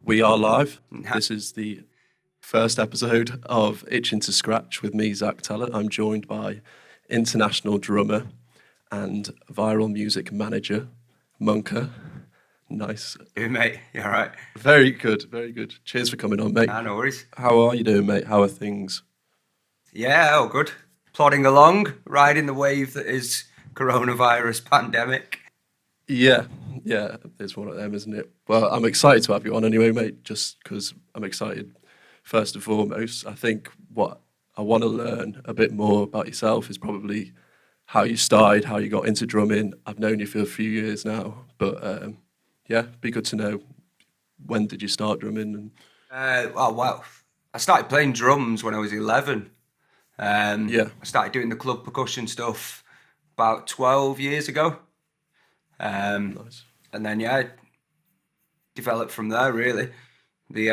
We are live. This is the first episode of Itching to Scratch with me, Zach Teller. I'm joined by international drummer and viral music manager, Monka. Nice. Hey, mate. You all right? Very good, very good. Cheers for coming on, mate. Ah, no worries. How are you doing, mate? How are things? Yeah, oh, good. Plodding along, riding the wave that is coronavirus pandemic. Yeah, it's one of them, isn't it? Well, I'm excited to have you on anyway, mate, just because I'm excited. First and foremost, I think what I want to learn a bit more about yourself is probably how you started, how you got into drumming. I've known you for a few years now, but yeah, be good to know, when did you start drumming? And Well, I started playing drums when I was 11. yeah, I started doing the club percussion stuff about 12 years ago. nice. And then, yeah, developed from there, really. The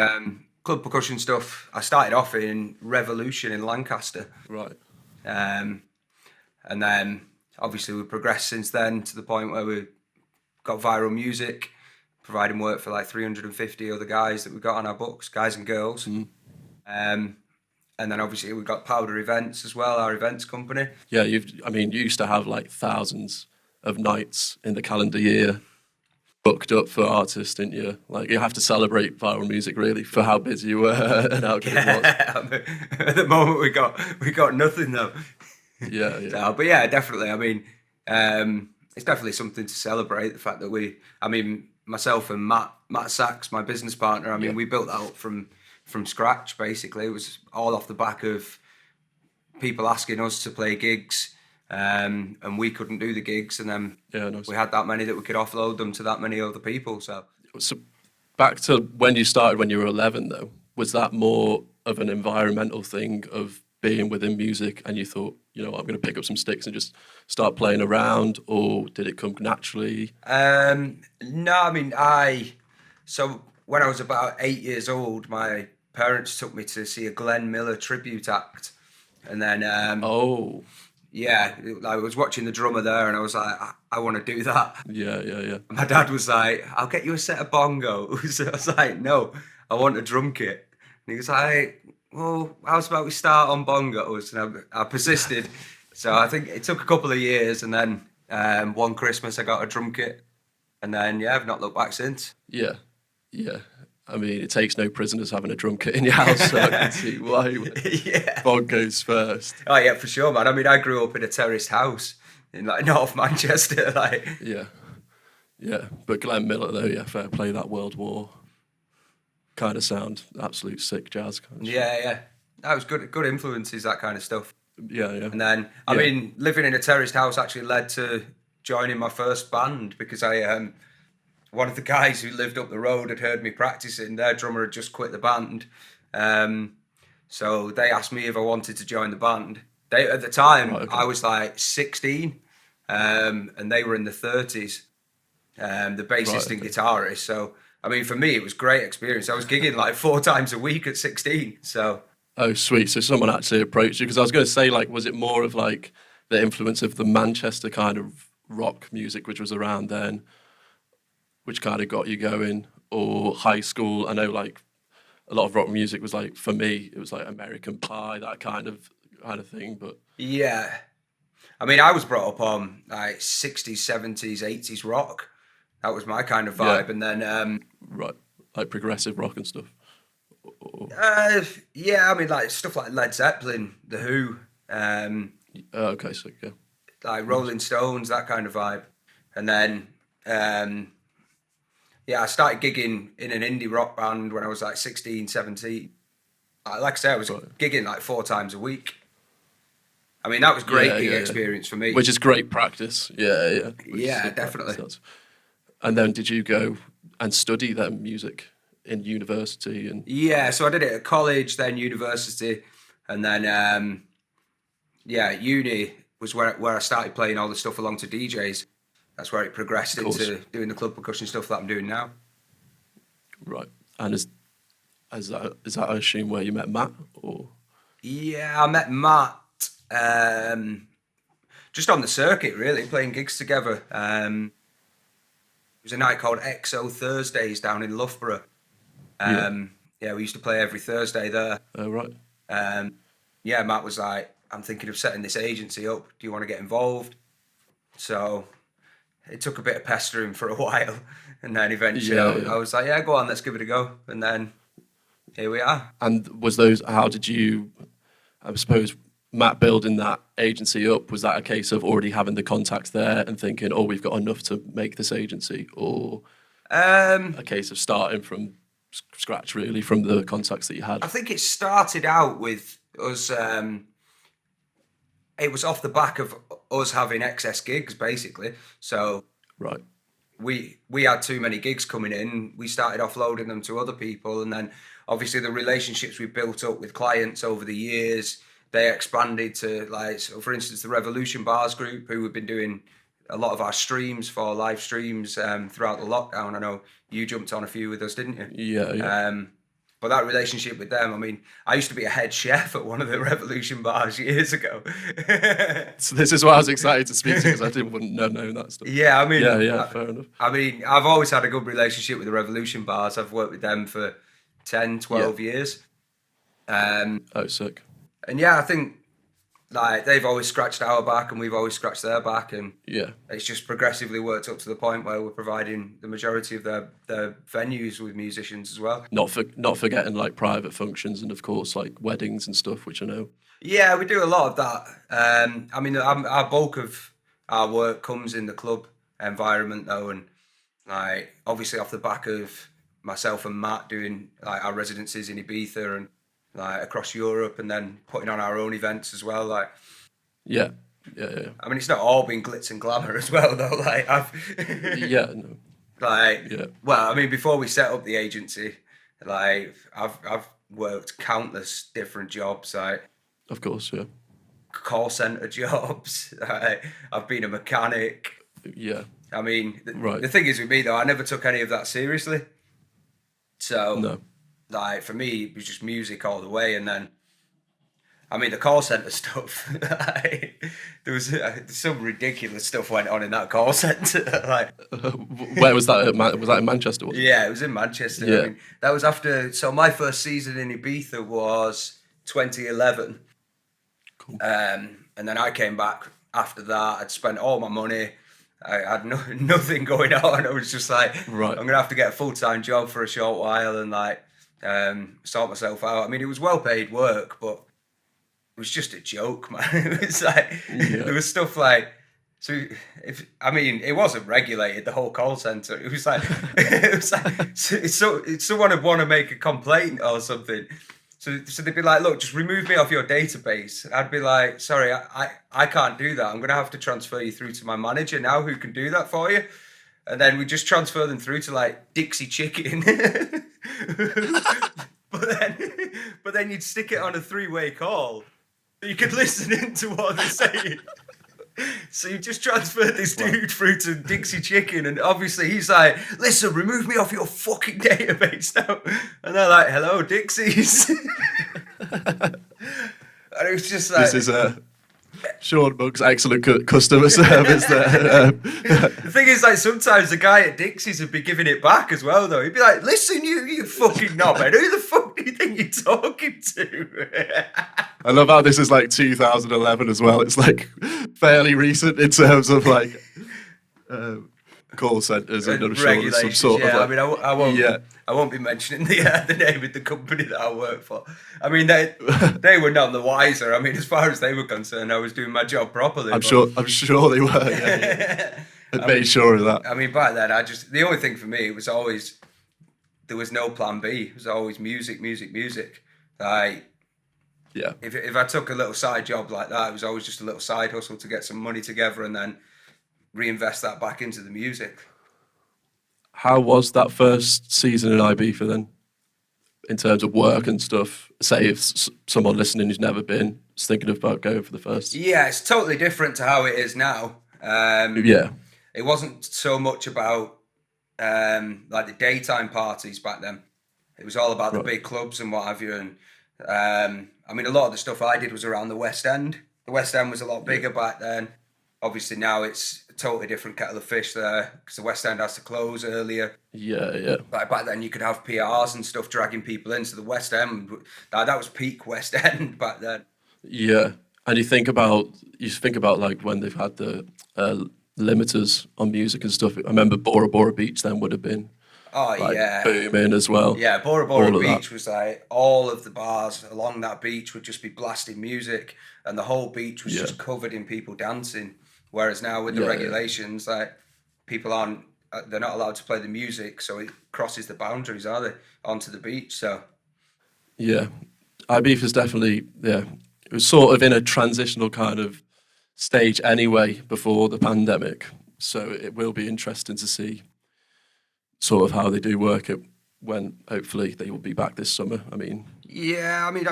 club percussion stuff, I started off in Revolution in Lancaster. Right. Um, and then, obviously, we've progressed since then to the point where we got viral music, providing work for like 350 other guys that we've got on our books, guys and girls. And then obviously we've got Powder Events as well, our events company. Yeah, you used to have like thousands of nights in the calendar year booked up for artists, didn't you? Like, you have to celebrate viral music really for how busy you were and how good it was. At the moment we got nothing though. Yeah, yeah. So, but yeah, definitely. It's definitely something to celebrate. The fact that myself and Matt Sachs, my business partner, we built that up from scratch. Basically, it was all off the back of people asking us to play gigs, and we couldn't do the gigs, and then nice. we had that many that we could offload them to that many other people. So back to when you started when you were 11 though, was that more of an environmental thing of being within music and you thought, I'm going to pick up some sticks and just start playing around, or did it come naturally? No, so when I was about 8 years old, my parents took me to see a Glenn Miller tribute act, and then yeah, I was watching the drummer there, and I was like, I want to do that. Yeah. My dad was like, I'll get you a set of bongos. I was like, no, I want a drum kit. And he was like, well, how's about we start on bongos? And I persisted. So I think it took a couple of years, and then one Christmas I got a drum kit, and then yeah, I've not looked back since. Yeah. It takes no prisoners having a drum kit in your house, so I can see why. Yeah. Bongos first. Oh yeah, for sure, man. I grew up in a terraced house in like North Manchester, like. Yeah. But Glenn Miller though, yeah, fair play, that World War kind of sound, absolute sick jazz kind of shit. Yeah. That was good influences, that kind of stuff. Yeah. And then, living in a terraced house actually led to joining my first band, because one of the guys who lived up the road had heard me practicing. Their drummer had just quit the band. So they asked me if I wanted to join the band. At the time, Right, okay. I was like 16, and they were in the 30s, the bassist and guitarist. So, for me, it was a great experience. I was gigging like 4 times a week at 16. So. Oh, sweet. So someone actually approached you, because I was going to say, like, was it more of like the influence of the Manchester kind of rock music, which was around then, which kind of got you going, or high school? I know, like, a lot of rock music was like, for me, it was like American Pie, that kind of thing. But Yeah. I was brought up on like 60s, 70s, 80s rock. That was my kind of vibe. Yeah. And then, right, like progressive rock and stuff. like stuff like Led Zeppelin, The Who, Okay, so yeah. like Rolling Stones, that kind of vibe. And then, I started gigging in an indie rock band when I was like 16, 17. Like I say, I was gigging like 4 times a week. That was great gig experience for me. Which is great practice. Yeah. Yeah, definitely. And then did you go and study then music in university? And yeah, so I did it at college, then university, and then uni was where I started playing all the stuff along to DJs. That's where it progressed into doing the club percussion stuff that I'm doing now. Right. And is that, I assume, where you met Matt? Or Yeah, I met Matt just on the circuit, really, playing gigs together. It was a night called XO Thursdays down in Loughborough. Yeah, we used to play every Thursday there. Oh, right. Yeah, Matt was like, I'm thinking of setting this agency up. Do you want to get involved? So it took a bit of pestering for a while. And then eventually I was like, yeah, go on, let's give it a go. And then here we are. And how did you, I suppose, Matt building that agency up, was that a case of already having the contacts there and thinking, oh, we've got enough to make this agency? Or a case of starting from scratch, really, from the contacts that you had? I think it started out with us. It was off the back of us having excess gigs, basically. So Right. we had too many gigs coming in. We started offloading them to other people, and then obviously the relationships we built up with clients over the years, they expanded to, like, so for instance, the Revolution Bars group, who have been doing a lot of our streams for live streams throughout the lockdown. I know you jumped on a few with us, didn't you? Yeah. But that relationship with them, I mean, I used to be a head chef at one of the Revolution Bars years ago. So this is why I was excited to speak to you, because I wouldn't know that stuff. Yeah, I mean, fair enough. I mean, I've always had a good relationship with the Revolution Bars. I've worked with them for 10, 12 years. Oh, sick. And yeah, I think, like, they've always scratched our back and we've always scratched their back, and Yeah. it's just progressively worked up to the point where we're providing the majority of their venues with musicians as well. Not forgetting like private functions and of course like weddings and stuff, which I know. Yeah, we do a lot of that. I mean, our bulk of our work comes in the club environment though, and like obviously off the back of myself and Matt doing like our residencies in Ibiza and like across Europe, and then putting on our own events as well. Like, Yeah. I mean, it's not all been glitz and glamour as well though. Like, Yeah. No. like, Yeah. well, I mean, before we set up the agency, like I've worked countless different jobs, like Of course. Yeah. call center jobs. I've been a mechanic. Yeah. I mean, Right. the thing is with me though, I never took any of that seriously. So, No. like, for me, it was just music all the way. And then, I mean, the call center stuff, like, there was some ridiculous stuff went on in that call center. Like, Where was that? Was that in Manchester? Was it? yeah, it was in Manchester. Yeah. I mean, that was after, so my first season in Ibiza was 2011. Cool. And then I came back after that. I'd spent all my money. I had nothing going on. I was just like, Right. I'm going to have to get a full-time job for a short while and like sort myself out. I mean, it was well-paid work, but it was just a joke, man. It was like, there was stuff like, so it wasn't regulated, the whole call center. It was like, if someone would want to make a complaint or something, so they'd be like, look, just remove me off your database. I'd be like, sorry, I can't do that. I'm going to have to transfer you through to my manager now who can do that for you. And then we just transfer them through to like Dixie Chicken. but then you'd stick it on a 3-way call. So you could listen into what they're saying. So you just transferred this dude through to Dixie Chicken, and obviously he's like, listen, remove me off your fucking database now. And they're like, hello, Dixies. And it was just like... This is Sean Mugg's excellent customer service there. The thing is, like, sometimes the guy at Dixie's would be giving it back as well, though. He'd be like, listen, you fucking knobhead, who the fuck do you think you're talking to? I love how this is like 2011 as well. It's like fairly recent in terms of like call centres and I'm sure there's some sort of. Like, I mean, I won't be mentioning the name of the company that I work for. I mean, they were none the wiser. I mean, as far as they were concerned, I was doing my job properly. I'm sure they were. Yeah. I made sure of that. I mean, back then, the only thing for me, it was always, there was no plan B. It was always music. Like, yeah. If I took a little side job like that, it was always just a little side hustle to get some money together and then reinvest that back into the music. How was that first season in Ibiza then, in terms of work and stuff? Say if someone listening who's never been is thinking about going for the first. Yeah, it's totally different to how it is now. Yeah. It wasn't so much about like the daytime parties back then. It was all about the big clubs and what have you. And I mean, a lot of the stuff I did was around the West End. The West End was a lot bigger back then. Obviously now it's a totally different kettle of fish there because the West End has to close earlier. Yeah. Like back then, you could have PRs and stuff dragging people into the West End. That was peak West End back then. Yeah. And you think about like when they've had the limiters on music and stuff. I remember Bora Bora Beach then would have been Oh like yeah, booming as well. yeah. Bora Bora All of Beach that. was like all of the bars along that beach would just be blasting music, and the whole beach was Yeah. just covered in people dancing. Whereas now with the Yeah, yeah. regulations, like people aren't, they're not allowed to play the music, so it crosses the boundaries, are they, onto the beach? So Yeah. Ibiza is definitely, yeah, it was sort of in a transitional kind of stage anyway before the pandemic. So it will be interesting to see sort of how they do work it when hopefully they will be back this summer. I mean, yeah, I mean,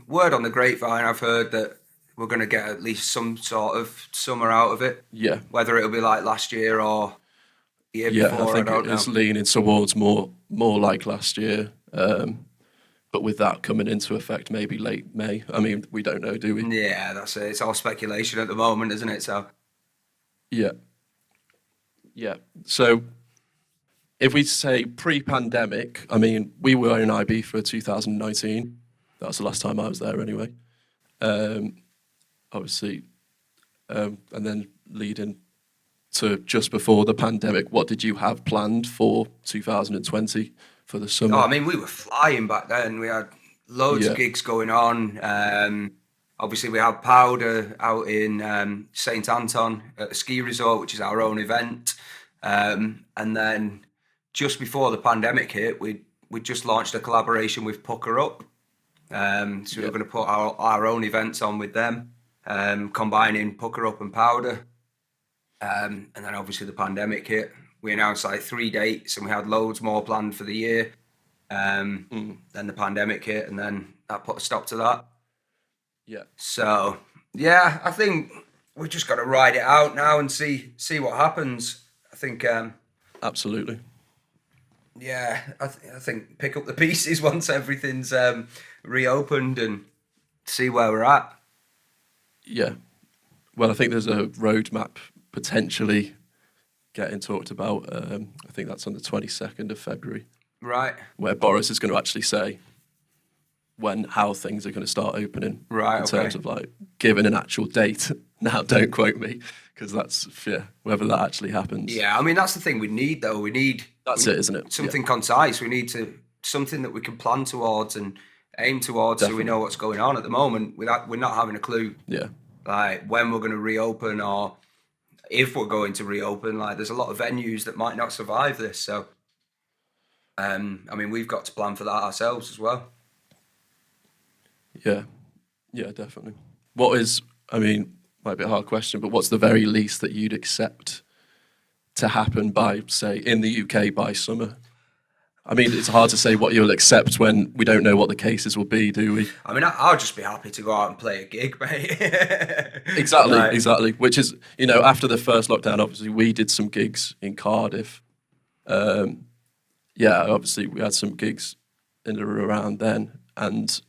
word on the grapevine, I've heard that we're going to get at least some sort of summer out of it. yeah, Whether it'll be like last year or the year yeah, I before, I think don't it know. is leaning towards more like last year. But with that coming into effect, maybe late May. I mean, we don't know, do we? Yeah, that's it. It's all speculation at the moment, isn't it? So Yeah, yeah. So if we say pre-pandemic, I mean, we were in IB for 2019. That was the last time I was there anyway. Obviously, and then leading to just before the pandemic, what did you have planned for 2020 for the oh, summer? I mean, we were flying back then. We had loads of Yeah. gigs going on. Obviously, we had Powder out in St Anton at a ski resort, which is our own event. And then just before the pandemic hit, we just launched a collaboration with Pucker Up. So we were going to put our own events on with them, combining Pucker Up and Powder. And then obviously the pandemic hit. We announced like 3 dates and we had loads more planned for the year. Then the pandemic hit and then that put a stop to that. Yeah. So yeah, I think we've just got to ride it out now and see what happens. I think Absolutely. yeah, I think pick up the pieces once everything's reopened and see where we're at. Yeah. Well, I think there's a roadmap potentially getting talked about. I think that's on the 22nd of February, Right. where Boris is going to actually say how things are going to start opening. Right, In okay. terms of like giving an actual date. Now, don't quote me, because that's whether that actually happens. Yeah, I mean that's the thing we need though. We need That's it, isn't it? something concise. We need something that we can plan towards and aim towards, so we Definitely. know what's going on. At the moment, we're not having a clue Yeah. like when we're going to reopen or if we're going to reopen. Like there's a lot of venues that might not survive this. So, I mean we've got to plan for that ourselves as well. Yeah. Yeah, definitely. I mean, might be a hard question, but what's the very least that you'd accept to happen by, say, in the UK by summer? I mean, it's hard to say what you'll accept when we don't know what the cases will be, do we? I mean, I'll just be happy to go out and play a gig, mate. Exactly, Like, exactly. Which is, after the first lockdown, obviously we did some gigs in Cardiff. Obviously we had some gigs in and around then, and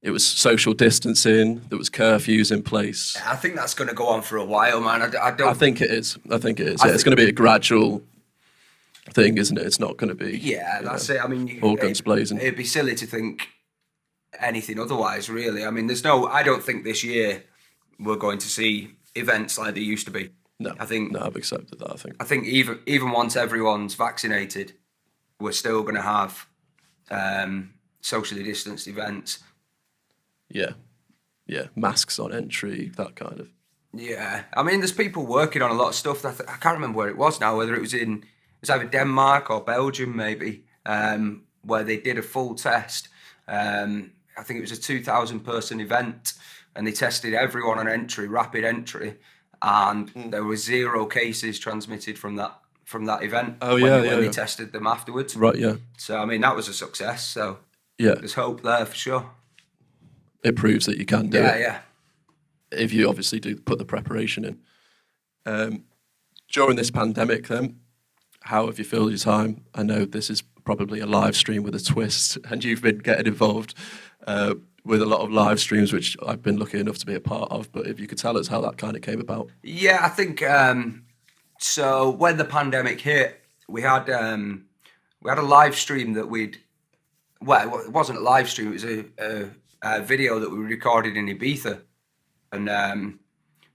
it was social distancing. There was curfews in place. I think that's going to go on for a while, man. I don't. I think it is. Yeah, it's going to be a gradual thing, isn't it? It's not going to be. Yeah, that's it. I mean, all guns blazing. It'd be silly to think anything otherwise, really. I mean, I don't think this year we're going to see events like there used to be. No, I've accepted that. I think even once everyone's vaccinated, we're still going to have socially distanced events. Yeah, masks on entry, that kind of. Yeah, I mean, there's people working on a lot of stuff. I can't remember where it was now. Whether it was either Denmark or Belgium, maybe, where they did a full test. I think it was a 2,000 person event, and they tested everyone on entry, rapid entry, and there were 0 cases transmitted from that event. Oh, when yeah. they tested them afterwards. Right, yeah. So I mean, that was a success. So Yeah, there's hope there for sure. it proves that you can do it. Yeah. If you obviously do put the preparation in. During this pandemic, then, how have you filled your time? I know this is probably a live stream with a twist, and you've been getting involved with a lot of live streams, which I've been lucky enough to be a part of. But if you could tell us how that kind of came about. Yeah, I think so. When the pandemic hit, we had a live stream that well, it wasn't a live stream. It was a video that we recorded in Ibiza, and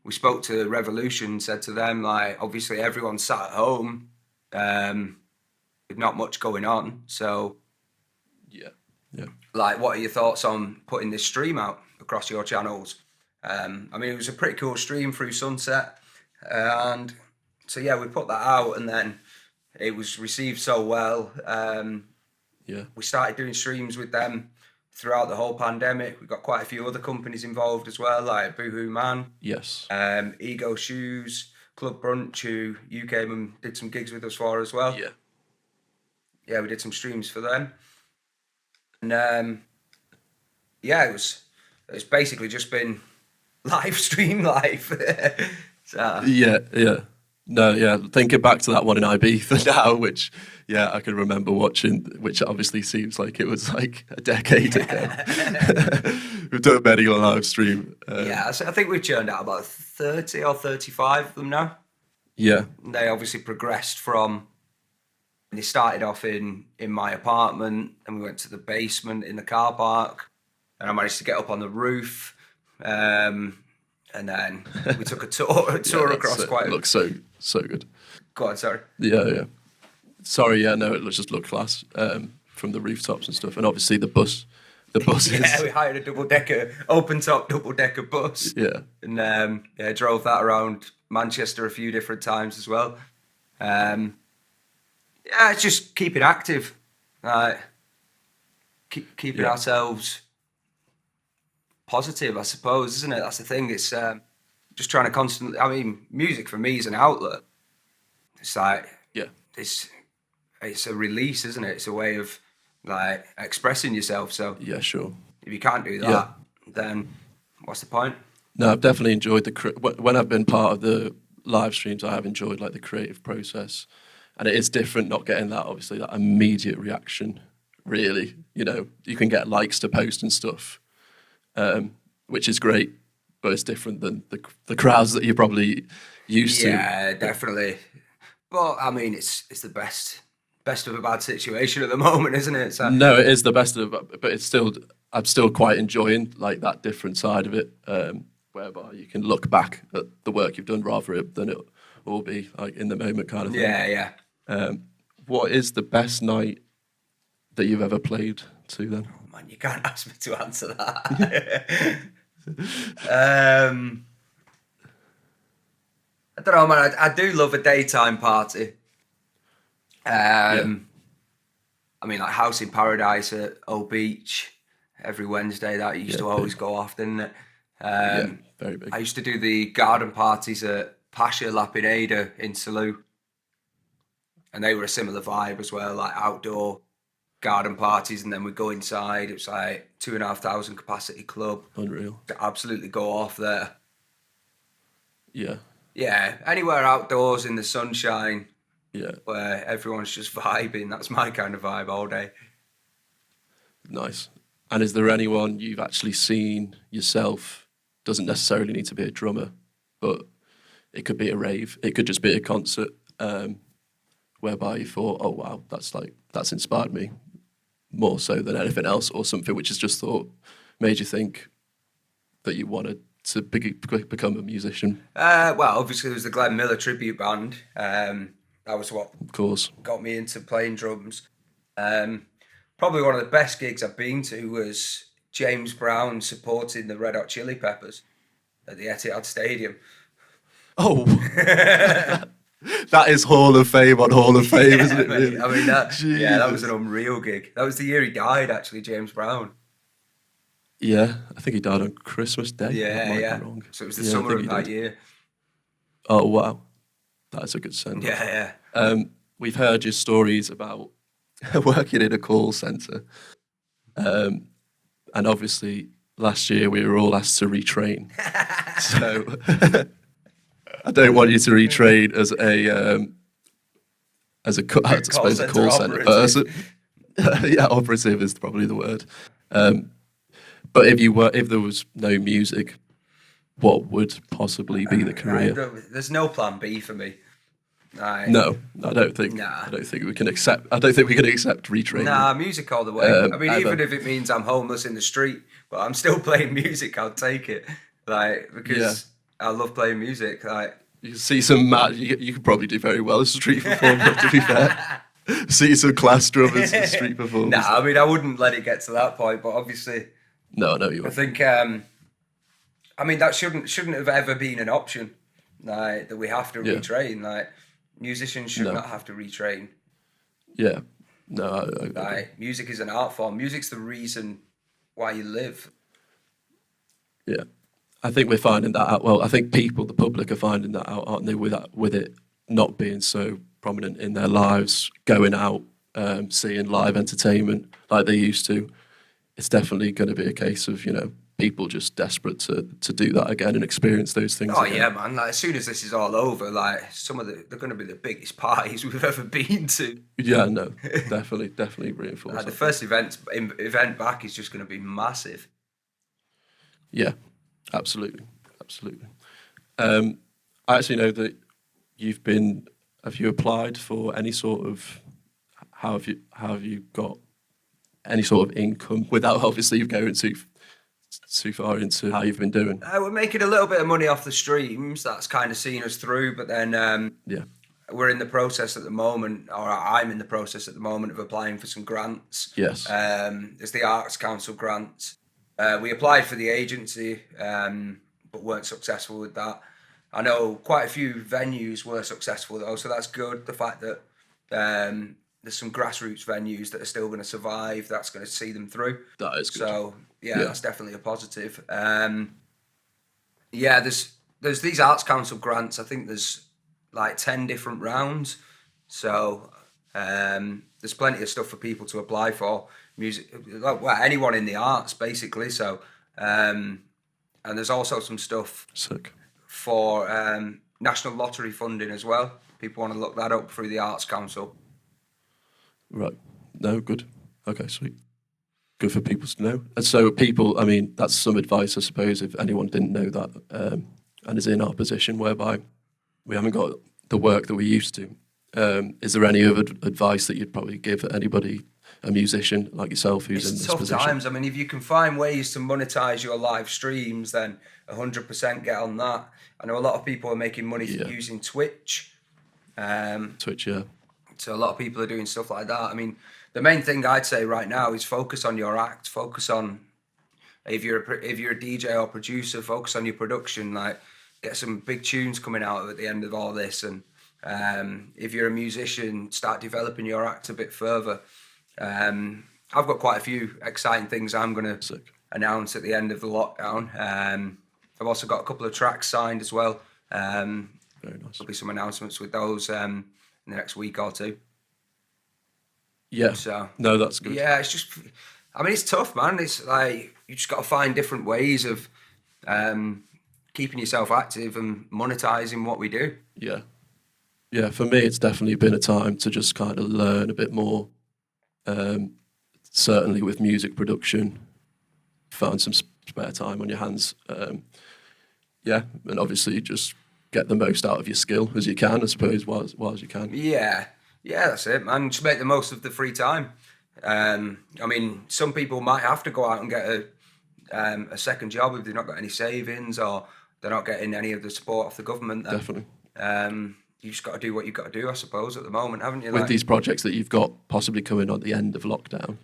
we spoke to Revolution, said to them, like, obviously everyone sat at home, with not much going on. So, Yeah. like, what are your thoughts on putting this stream out across your channels? I mean, it was a pretty cool stream through Sunset, and so yeah, we put that out, and then it was received so well. We started doing streams with them throughout the whole pandemic. We got quite a few other companies involved as well, like Boohoo Man, Yes. Ego Shoes, Club Brunch, who you came and did some gigs with us for as well. Yeah, we did some streams for them, and it was basically just been live stream life. So, No, yeah. Thinking back to that one in Ibiza now, which, I can remember watching, which obviously seems like it was like a decade ago. We've done many a live stream. I think we've churned out about 30 or 35 of them now. Yeah. And they obviously progressed from, they started off in my apartment, and we went to the basement in the car park, and I managed to get up on the roof. And then we took a tour across quite. It looks so good. Go on, sorry. Yeah. Sorry, no, it just looked class from the rooftops and stuff, and obviously the buses. Yeah, we hired a open top double decker bus. Yeah, and drove that around Manchester a few different times as well. It's just keeping active, keeping ourselves positive, I suppose, isn't it? That's the thing. It's just trying to constantly. I mean, music for me is an outlet. It's like it's a release, isn't it? It's a way of like expressing yourself. So yeah, sure. If you can't do that, then what's the point? No, I've definitely enjoyed when I've been part of the live streams. I have enjoyed like the creative process, and it is different not getting that obviously that immediate reaction. Really, you can get likes to post and stuff. Which is great, but it's different than the crowds that you're probably used to. Yeah, definitely. But I mean, it's the best of a bad situation at the moment, isn't it? So, no, it is the best of, but it's still. I'm still quite enjoying like that different side of it, whereby you can look back at the work you've done rather than it all be like in the moment kind of thing. Yeah. What is the best night that you've ever played to then? Oh man, you can't ask me to answer that. I don't know, man. I do love a daytime party. I mean, like House in Paradise at Old Beach every Wednesday. That used to always go off, didn't it? Very big. I used to do the garden parties at Pasha La Pineda in Salou, and they were a similar vibe as well, like outdoor garden parties, and then we'd go inside. It was like 2,500 capacity club. Unreal. To absolutely go off there. Yeah, anywhere outdoors in the sunshine. Yeah, where everyone's just vibing. That's my kind of vibe all day. Nice. And is there anyone you've actually seen yourself? Doesn't necessarily need to be a drummer, but it could be a rave. It could just be a concert, whereby you thought, "Oh wow, that's inspired me more so than anything else," or something which has just made you think that you wanted to become a musician. Well, obviously there was the Glenn Miller tribute band. That was what, of course, got me into playing drums. Probably one of the best gigs I've been to was James Brown supporting the Red Hot Chili Peppers at the Etihad Stadium. Oh, that is Hall of Fame on Hall of Fame, isn't it? Really? I mean, that was an unreal gig. That was the year he died, actually, James Brown. Yeah, I think he died on Christmas Day. Yeah. Wrong. So it was the summer of that year. Oh wow, that's a good send. Yeah. We've heard your stories about working in a call centre, and obviously last year we were all asked to retrain. So I don't want you to retrain as a call centre person. Yeah, operative is probably the word. But if there was no music, what would possibly be the career? There's no plan B for me. No, I don't think. Nah. I don't think we can accept. I don't think we can accept retraining. Nah, music all the way. I mean, ever. even if it means I'm homeless in the street, but I'm still playing music, I'll take it. Like, because I love playing music. Like, You can see some you could probably do very well as a street performer. To be fair, see some class drummers as street performers. nah, I mean, I wouldn't let it get to that point, but obviously, No, you I wouldn't. think, I mean, that shouldn't have ever been an option. Like, that we have to retrain. Like, musicians should not have to retrain. Yeah, no, I agree. Like, music is an art form. Music's the reason why you live. Yeah, I think we're finding that out. Well, I think the public are finding that out, aren't they? With it not being so prominent in their lives, going out, seeing live entertainment like they used to. It's definitely going to be a case of people just desperate to do that again and experience those things. Oh again. yeah, man! Like, as soon as this is all over, like they're going to be the biggest parties we've ever been to. Yeah, no, definitely reinforce. Like, the first event back is just going to be massive. Yeah, absolutely. I actually know that you've been. Have you applied for any sort of? How have you got any sort of income without obviously going too far into how you've been doing? We're making a little bit of money off the streams. That's kind of seen us through, but then we're in the process at the moment, or I'm in the process at the moment of applying for some grants. Yes. There's the Arts Council grants. We applied for the agency, but weren't successful with that. I know quite a few venues were successful though, so that's good. The fact that there's some grassroots venues that are still going to survive, that's going to see them through. That is good. So that's definitely a positive. There's these Arts Council grants. I think there's like 10 different rounds. So there's plenty of stuff for people to apply for. Music, well, anyone in the arts basically. So and there's also some stuff for National Lottery funding as well. People want to look that up through the Arts Council. Right. No, good. Okay, sweet. Good for people to know. And so people, I mean, that's some advice, I suppose, if anyone didn't know that and is in our position whereby we haven't got the work that we used to. Is there any other advice that you'd probably give anybody, a musician like yourself who's in this tough position? Times. I mean, if you can find ways to monetize your live streams, then 100% get on that. I know a lot of people are making money using Twitch. Twitch, yeah. So a lot of people are doing stuff like that. I mean, the main thing I'd say right now is focus on your act. Focus on, if you're a DJ or producer, focus on your production. Like, get some big tunes coming out at the end of all this. And if you're a musician, start developing your act a bit further. I've got quite a few exciting things I'm going to announce at the end of the lockdown. I've also got a couple of tracks signed as well. Very nice. There'll be some announcements with those in the next week or two. Yeah. So, no, that's good. Yeah, it's just, I mean, it's tough, man. It's like, you just got to find different ways of keeping yourself active and monetizing what we do. Yeah. Yeah, for me, it's definitely been a time to just kind of learn a bit more. Certainly with music production, found some spare time on your hands. And obviously just get the most out of your skill as you can, I suppose, while as you can. Yeah, that's it, man. Just make the most of the free time. I mean, some people might have to go out and get a second job if they've not got any savings or they're not getting any of the support off the government. Then, definitely. You just got to do what you've got to do, I suppose, at the moment, haven't you? With these projects that you've got possibly coming at the end of lockdown,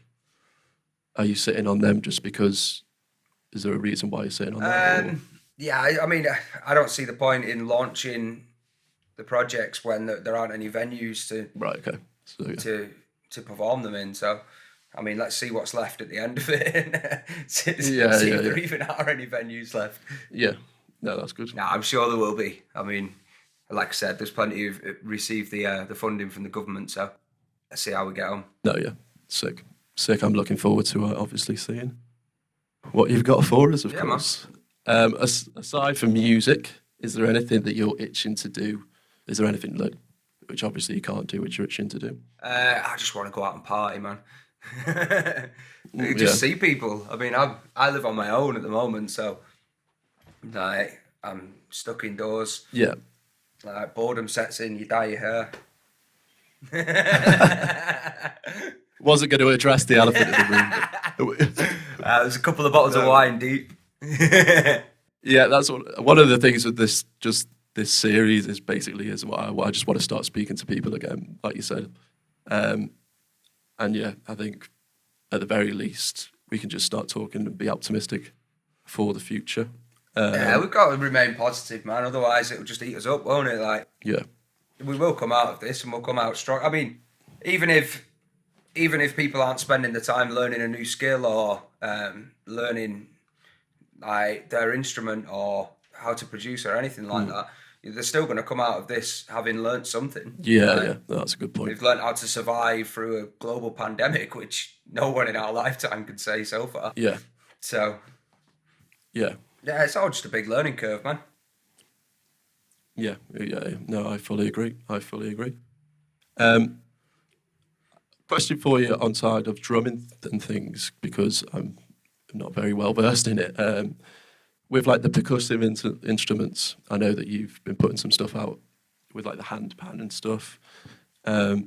are you sitting on them just because? Is there a reason why you're sitting on them? Yeah, I mean, I don't see the point in launching the projects when there aren't any venues to perform them in. So, I mean, let's see what's left at the end of it. see if there even are any venues left. Yeah, no, that's good. No, I'm sure there will be. I mean, like I said, there's plenty of received the funding from the government. So let's see how we get on. No, yeah, sick. I'm looking forward to obviously seeing what you've got for us, of course. Aside from music, is there anything that you're itching to do? Is there anything which obviously you can't do, which you're itching to do? I just want to go out and party, man. You just see people. I mean, I live on my own at the moment, so like I'm stuck indoors. Yeah. Like boredom sets in, you dye your hair. Wasn't going to address the elephant in the room. There's a couple of bottles of wine deep. Yeah, that's one of the things with this series is basically is what I just want to start speaking to people again, like you said. And yeah, I think at the very least we can just start talking and be optimistic for the future. Yeah, we've got to remain positive, man. Otherwise, it'll just eat us up, won't it? Like, yeah, we will come out of this and we'll come out strong. I mean, even if people aren't spending the time learning a new skill or learning like their instrument or how to produce or anything like that, they're still going to come out of this having learnt something. Yeah, yeah, that's a good point. We've learnt how to survive through a global pandemic, which no one in our lifetime can say so far. Yeah. So, yeah, it's all just a big learning curve, man. Yeah. No, I fully agree. Question for you on side of drumming and things, because I'm not very well versed in it. With like the percussive instruments, I know that you've been putting some stuff out with like the hand pan and stuff. I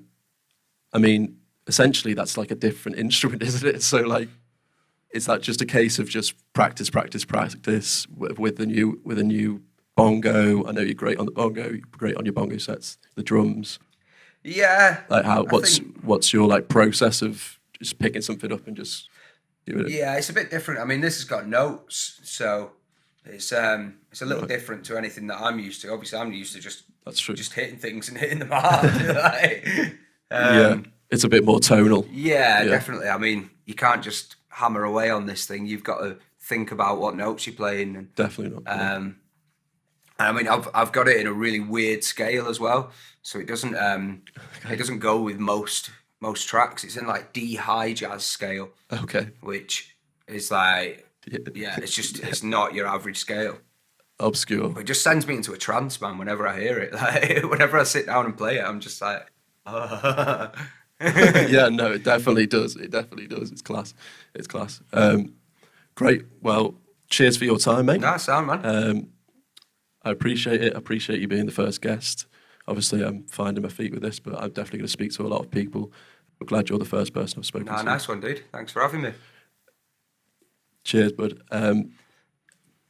mean, essentially that's like a different instrument, isn't it? So like, is that just a case of just practice with the new bongo? I know you're great on the bongo, you're great on your bongo sets, the drums. Yeah. Like what's your like process of just picking something up and just doing it? Yeah, it's a bit different. I mean, this has got notes, so it's a little different to anything that I'm used to. Obviously, I'm used to just hitting things and hitting them hard. Yeah, it's a bit more tonal. Yeah, definitely. I mean, you can't just hammer away on this thing. You've got to think about what notes you're playing. And, definitely not. I mean, I've got it in a really weird scale as well, so it doesn't go with most tracks. It's in like D high jazz scale. Okay. Which is like, it's not your average scale. Obscure. It just sends me into a trance, man. Whenever I hear it, like whenever I sit down and play it, I'm just like, Yeah, no, it definitely does. It's class. Great. Well, cheers for your time, mate. Nah, sound, man. I appreciate it. I appreciate you being the first guest. Obviously, I'm finding my feet with this, but I'm definitely going to speak to a lot of people. I'm glad you're the first person I've spoken to. Nice one, dude. Thanks for having me. Cheers, bud.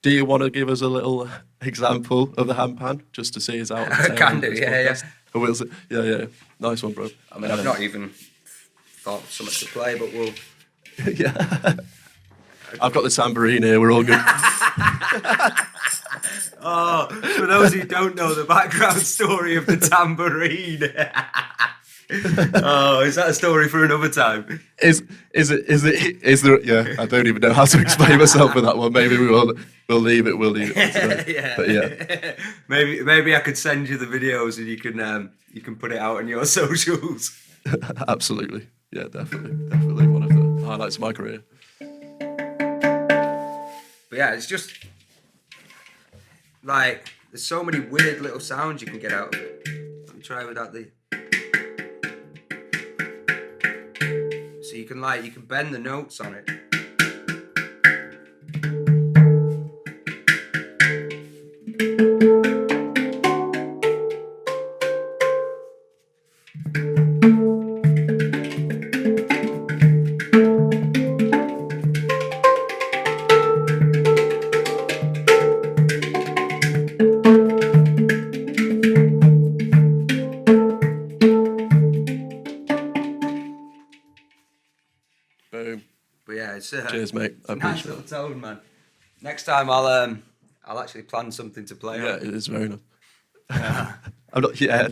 Do you want to give us a little example of the handpan just to see us out? Can do, yeah. Yeah. Nice one, bro. I mean, I've not even thought so much to play, but we'll. Yeah. I've got the tambourine here. We're all good. Oh, for those who don't know the background story of the tambourine. Oh, is that a story for another time? Is there? Yeah, I don't even know how to explain myself with that one. Maybe we'll leave it. Yeah. But yeah. Maybe I could send you the videos and you can put it out on your socials. Absolutely. Yeah, definitely one of the highlights of my career. But yeah, it's just like there's so many weird little sounds you can get out of it. Let me try without the. So you can bend the notes on it. Boom. But yeah, it's cheers, mate. I nice appreciate little tone, man. Next time I'll actually plan something to play. Yeah, on. it is very nice.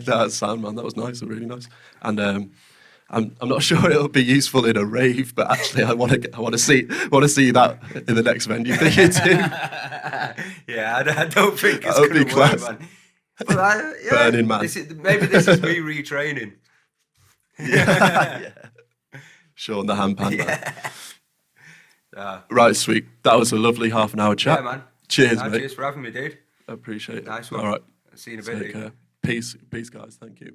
That's sound, man. That was nice, really nice. And I'm not sure it'll be useful in a rave, but actually I want to see that in the next venue that you do. Yeah, I don't think it's going to work, man. But Burning man. Maybe this is me retraining. Yeah. Sean the handpan. Right, sweet. That was a lovely half an hour chat. Yeah, man. Cheers, mate. Cheers for having me, dude. I appreciate it. Nice one. All right. See you in a bit. Take care. Peace, guys. Thank you.